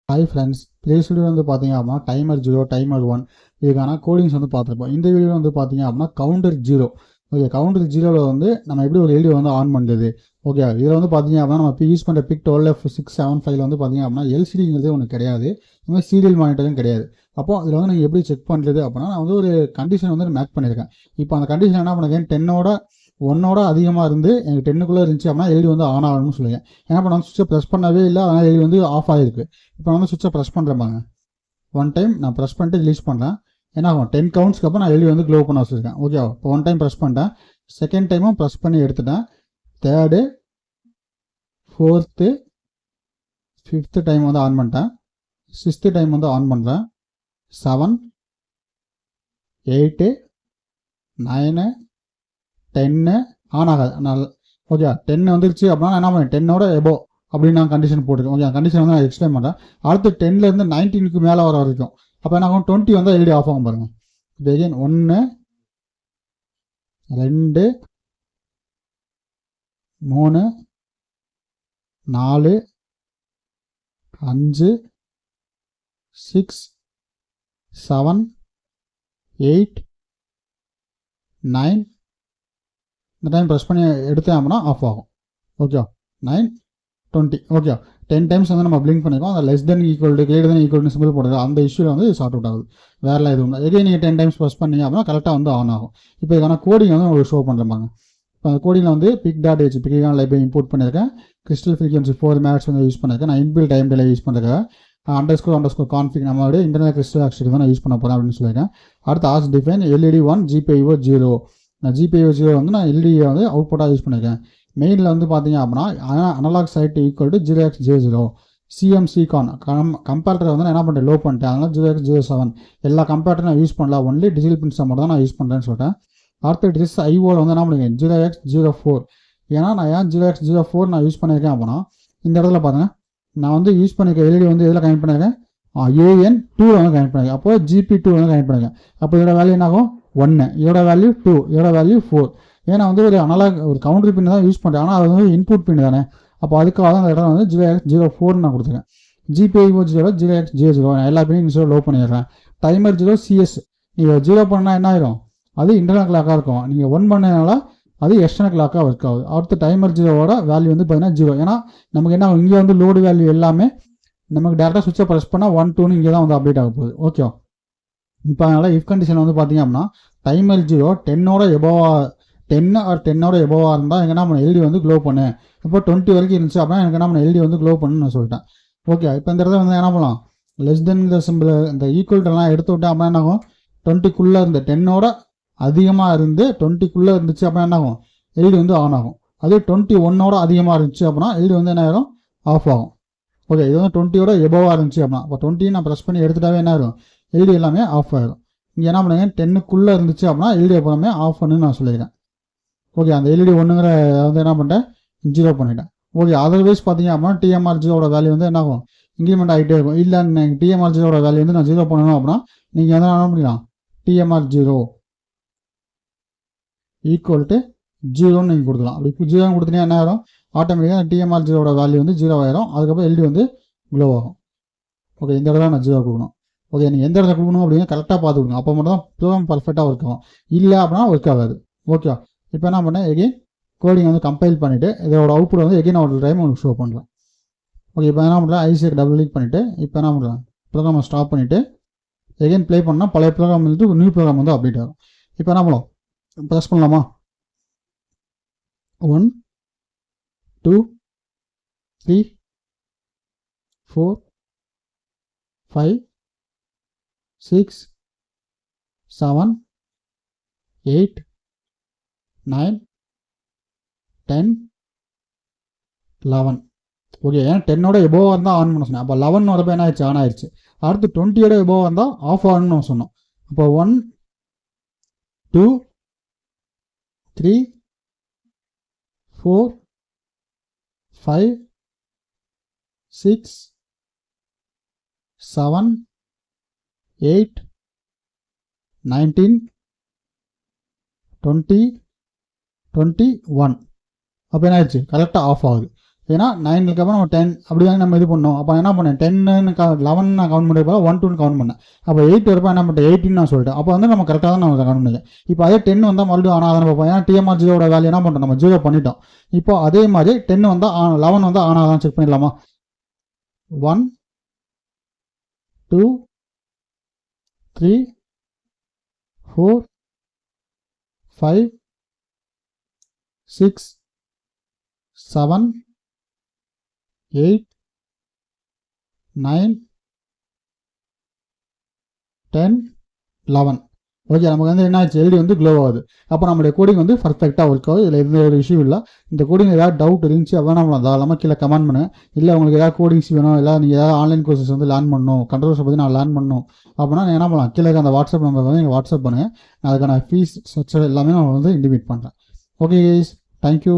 Hi friends, please video வந்து பார்த்தீங்க அப்படின்னா டைமர் 0 டைமர் 1 இதுக்கான கோடிங்ஸ் வந்து பார்த்துருப்போம். இந்த வீடியோ வந்து பார்த்தீங்க அப்படின்னா கவுண்டர் 0. ஓகே, கவுண்டர் 0வில் வந்து நம்ம எப்படி ஒரு எல்டி வந்து ஆன் பண்ணுறது. ஓகே, இதில் வந்து பார்த்தீங்க அப்படின்னா நம்ம யூஸ் பண்ணுற பிக் 12F675 வந்து பார்த்தீங்க அப்படின்னா எல்சிடிங்கிறது ஒன்று கிடையாது, இந்த மாதிரி சீரியல் மானிட்டரும் கிடையாது. அப்போ இதில் வந்து நீங்கள் எப்படி செக் பண்ணுறது அப்படின்னா நான் வந்து ஒரு கண்டிஷன் வந்து மேக் பண்ணியிருக்கேன். இப்போ அந்த கண்டிஷன் என்ன பண்ணுறேன், 10ஓட அதிகமாக இருந்து எனக்கு 10க்குள்ளே இருந்துச்சு அப்படின்னா எல்டி வந்து ஆன் ஆகணும்னு சொல்லுங்கள். ஏன்னா இப்போ நான் சுவிட்சை ப்ரெஸ் பண்ணவே இல்லை, அதனால் எல்டி வந்து ஆஃப் ஆகிருக்கு. இப்போ வந்து சுவிட்சை ப்ரெஸ் பண்ணுறேன் பாருங்க, ஒன் டைம் நான் ப்ரெஸ் பண்ணிட்டு ரிலீஸ் பண்ணுறேன். ஏன்னா 10 கவுண்ட்ஸ்க்கு அப்புறம் நான் எல்டி வந்து க்ளோ பண்ண வச்சுருக்கேன். ஓகே, இப்போ ஒன் டைம் ப்ரெஸ் பண்ணிட்டேன், செகண்ட் டைமும் ப்ரெஸ் பண்ணி எடுத்துட்டேன், தேர்டு, ஃபோர்த்து, ஃபிஃப்த்து டைம் வந்து ஆன் பண்ணிட்டேன், சிக்ஸ்த்து டைம் வந்து ஆன் பண்ணுறேன், 7, 8, 9, 10 ஆன் ஆகாது. நான் ஓகே 10 வந்துருச்சு அப்படின்னா என்ன பண்ணேன், 10ஓட எபோ அப்படின்னு நான் கண்டிஷன் போட்டிருக்கேன். ஓகே, கண்டிஷன் வந்து நான் எக்ஸ்பிளைன் பண்ணுறேன். அடுத்து 10லேருந்து 19க்கு மேலே வர வரைக்கும். அப்போ என்ன ஆகும், 20 வந்து எல்டி ஆஃப் ஆகும் பாருங்கள். இப்போ எகைன் 1, 2, 3, 4, 5, 6, 7, 8, 9 இந்த டைம் ப்ரெஸ் பண்ணி எடுத்தேன் அப்படின்னா ஆஃப் ஆகும். ஓகே, 9, 20. ஓகே, 10 டைம்ஸ் வந்து நம்ம பிளிங்க் பண்ணிருக்கோம். அந்த less then equal to greater then equal simple போடுறது அந்த இஷ்யூவில் வந்து சார்ட் அவுட் ஆகுது. வேறு எதுவும் இல்லை. எகைன் நீங்கள் 10 டைம்ஸ் ப்ரெஸ் பண்ணீங்க அப்படின்னா கரெக்டாக வந்து ஆன் ஆகும். இப்போ இதுக்கான கோடிங் வந்து உங்களுக்கு ஷோ பண்ணுறாங்க. இப்போ அந்த கோடிங்கில் வந்து pic.h பிக்கான லைப்ரரி இம்போர்ட் பண்ணியிருக்கேன். கிறிஸ்டல் ஃப்ரீக்வன்சி 4 மேட்ச் வந்து யூஸ் பண்ணியிருக்கேன். நான் இன்பில் டைம் டிலே யூஸ் பண்ணிருக்கேன். _ கான்ஃபிக் நம்மளோட இன்டர்னல் கிறிஸ்டல் ஆக்சிட் தான் நான் யூஸ் பண்ண போகிறேன் அப்படின்னு சொல்லியிருக்கேன். அடுத்து ஆஸ் டிஃபைன் LED 1 GPIO 0. நான் GPIO 0 வந்து நான் எல்டியை வந்து அவுட்புட்டாக யூஸ் பண்ணியிருக்கேன். மெயினில் வந்து பார்த்தீங்க அப்படின்னா analog side equal to 0x0. CMCCon கம்பேட்டரை வந்து நான் என்ன பண்ணுறேன், லோ பண்ணிட்டேன். அதனால் 0x07 எல்லா கம்பேட்டரும் நான் யூஸ் பண்ணல, ஒன்லி டிஜிட்டல் பின்ஸை மட்டும் தான் நான் யூஸ் பண்ணுறேன்னு சொல்லிட்டேன். அடுத்த டிஸ் ஐஓவில் வந்து என்ன பண்ணுங்க 0x04. ஏன்னா நான் ஏன் 0x04 நான் யூஸ் பண்ணியிருக்கேன் அப்படின்னா இந்த இடத்துல பாருங்க, நான் வந்து யூஸ் பண்ணியிருக்க எல்இடி வந்து எதில் கனெக்ட் பண்ணியிருக்கேன், AN2 வந்து கனெக்ட் பண்ணியிருக்கேன். அப்போ GP2 வந்து கனெக்ட் பண்ணியிருக்கேன். அப்போ இதோட வேல்யூ என்ன ஆகும், 1, இதோட வேல்யூ 2, இதோட வேல்யூ 4. ஏன்னா வந்து ஒரு அனலாக் ஒரு கவுண்டர் பின் தான் யூஸ் பண்ணுறேன், ஆனால் அது வந்து இன்புட் பின் தானே. அப்போ அதுக்காக தான் அந்த இடம் வந்து 0x04 நான் கொடுத்துருக்கேன். GPIO 0 0x00 நான் எல்லா பின்னையும் இன்ஸ்டால் லோ பண்ணிடுறேன். டைமர் 0 CS நீங்கள் 0 பண்ணால் என்ன ஆயிரும், அது இன்டர்னல் கிளாக்காக இருக்கும். நீங்கள் 1 பண்ணனால அது எக்ஸ்டர்னல் கிளாக்காக ஒர்க் ஆகுது. அடுத்து டைமர் 0வோட வேல்யூ வந்து பார்த்தீங்கன்னா 0. ஏன்னா நமக்கு என்ன இங்கே வந்து லோடு வேல்யூ எல்லாமே நமக்கு டேரெக்டாக சுவிட்சை ப்ரெஸ் பண்ணால் 1, 2ன்னு இங்கே தான் வந்து அப்டேட் ஆக போகுது. ஓகே, இப்போ அதனால் இஃப் கண்டிஷன் வந்து பார்த்தீங்க அப்படின்னா டைமர் 0 10ஓட எபோவாக இருந்தால் எனக்கு என்ன பண்ண எல்டி வந்து க்ளோ பண்ணு. இப்போ 20 வரைக்கும் இருந்துச்சு அப்படின்னா எனக்கு என்ன பண்ண எல்டி வந்து க்ளோ பண்ணுன்னு நான் சொல்லிட்டேன். ஓகே, இப்போ இந்த இடத்துல வந்து என்ன பண்ணலாம், லெஸ் தென் சிம்பிள் இந்த ஈக்குவல்ட்டெல்லாம் எடுத்து விட்டேன் அப்படின்னா என்ன ஆகும், 20க்குள்ளே இருந்து 10ஓட அதிகமாக இருந்து 20க்குள்ளே இருந்துச்சு அப்படின்னா என்ன ஆகும், எல்டி வந்து ஆன் ஆகும். அதே 21ஓட அதிகமாக இருந்துச்சு அப்படின்னா எல்டி வந்து என்ன ஆகும், ஆஃப் ஆகும். ஓகே, இது வந்து 20ஓட எபோவாக இருந்துச்சு அப்படின்னா இப்போ 20 நான் ப்ரெஸ் பண்ணி எடுத்துட்டாவே என்ன ஆகும், எல்டி எல்லாமே ஆஃப் ஆகிடும். இங்கே என்ன பண்ணுங்க 10க்குள்ளே இருந்துச்சு அப்படின்னா எல்டி எப்போவுமே ஆஃப் பண்ணுன்னு நான் சொல்லியிருக்கேன். ஓகே, அந்த எல்இடி 1ங்கிற வந்து என்ன பண்ணிட்டேன், 0 பண்ணிட்டேன். ஓகே, அதர்வைஸ் பார்த்தீங்க அப்படின்னா TMR 0வோட வேல்யூ வந்து என்ன ஆகும், இன்க்ரிமெண்ட் ஆகிட்டே இருக்கும். இல்லை நீங்கள் TMR 0வோட வேல்யூ வந்து நான் 0 பண்ணணும் அப்படின்னா நீங்கள் வந்து என்ன பண்ணிக்கலாம், TMR 0 ஈக்குவல் டு 0ன்னு நீங்கள் கொடுக்கலாம். அப்படி 0 கொடுத்தீங்கன்னா என்ன ஆகும், ஆட்டோமேட்டிக்காக TMR 0வோட வேல்யூ வந்து 0 ஆயிரும். அதுக்கப்புறம் எல்டி வந்து க்ளோ ஆகும். ஓகே, இந்த இடத்துல நான் 0 கொடுக்கணும். ஓகே, நீங்கள் எந்த இடத்துல கொடுக்கணும் அப்படின்னு கரெக்டாக பார்த்து கொடுங்க, அப்போ மட்டும் தான் ப்ரோக்ராம் பர்ஃபெக்டாக ஒர்க் ஆகும். இல்லை அப்படின்னா ஒர்க் ஆகாது. ஓகே, இப்போ என்ன பண்ணேன், எகைன் கோடிங் வந்து கம்பைல் பண்ணிவிட்டு இதோட அவுட்புட் வந்து எகைன் ஒரு டைம் உங்களுக்கு ஷோ பண்ணுறேன். ஓகே, இப்போ என்ன பண்ணுறேன், ஐசிக்கு டபுள் கிளிக் பண்ணிவிட்டு இப்போ என்ன பண்ணுறேன், ப்ரோக்ராமை ஸ்டாப் பண்ணிவிட்டு எகைன் ப்ளே பண்ணால் பழைய ப்ரோக்ராம் வந்து நியூ ப்ரோக்ராம் வந்து அப்டேட் ஆகும். இப்போ என்ன பண்ணலாம், ப்ரெஸ் பண்ணலாமா, 1, 2, 3, 4, 5, 6, 7, 8, 9, 10, 11. ஓகே, ஏன்னா 10ஓட எபோவாக இருந்தால் ஆன் பண்ண சொன்னேன். அப்போ 11 வரப்போ என்ன ஆயிடுச்சு, ஆன் ஆயிடுச்சு. அடுத்து 20ஓட எபோவாக இருந்தால் ஆஃப் ஆகணும்னு சொன்னோம். அப்போ 1, 2, 3, 4, 5, 6, 7, 8, 19, 20, 21. அப்போ என்ன ஆயிடுச்சு, கரெக்டாக ஆஃப் ஆகுது. ஏன்னா 9க்கு அப்புறம் நம்ம 10 அப்படி தானே நம்ம இது பண்ணோம். அப்போ என்ன பண்ணேன் 10ன்னு 11 நான் கவுண்ட் பண்ணுறப்ப 1 2 கவுண்ட் பண்ணேன். அப்போ 8 வரப்போ என்ன பண்ணிட்டேன் 18 நான் சொல்லிட்டேன். அப்போ வந்து நம்ம கரெக்டாக தான் நம்ம கவுண்ட் பண்ணிட்டேன். இப்போ அதே 10 வந்தால் மறுபடியும் ஆனால் தானே பார்ப்போம். ஏன்னா டிஎம்ஆர் ஜீரோட வேல்யூ என்ன பண்ணுறோம் நம்ம 0 பண்ணிட்டோம். இப்போ அதே மாதிரி 10 வந்தால் 11 வந்தால் ஆனால் தான் செக் பண்ணிடலாமா. 1 2 3 4 5 6 7 8 9 10 11. ஓகே, நமக்கு வந்து என்ன ஆச்சு எல்டி வந்து க்ளோ ஆகுது. அப்போ நம்மளுடைய கோடிங் வந்து பர்ஃபெக்டாக ஒர்க் ஆகுது. இதில் எந்த ஒரு இஷ்யூ இல்லை. இந்த கோடிங் ஏதாவது டவுட் இருந்துச்சு அப்படின்னா நம்மளை தாராளமாக கீழே கமெண்ட் பண்ணுங்கள். இல்லை உங்களுக்கு ஏதாவது கோடிங்ஸ் வேணும், இல்லை நீங்கள் ஏதாவது ஆன்லைன் கோர்சஸ் வந்து லேர்ன் பண்ணணும், கண்ட்ரோல்ஸை பற்றி நான் லேர்ன் பண்ணணும் அப்படின்னா நீங்கள் என்ன பண்ணலாம், கீழே அந்த வாட்ஸ்அப் நம்பர் வந்து நீங்கள் வாட்ஸ்அப் பண்ணுங்கள். அதுக்கான ஃபீஸ் ஸ்ட்ரக்சர் எல்லாமே நான் வந்து இன்டிமேட் பண்ணுறேன். Okay guys, thank you.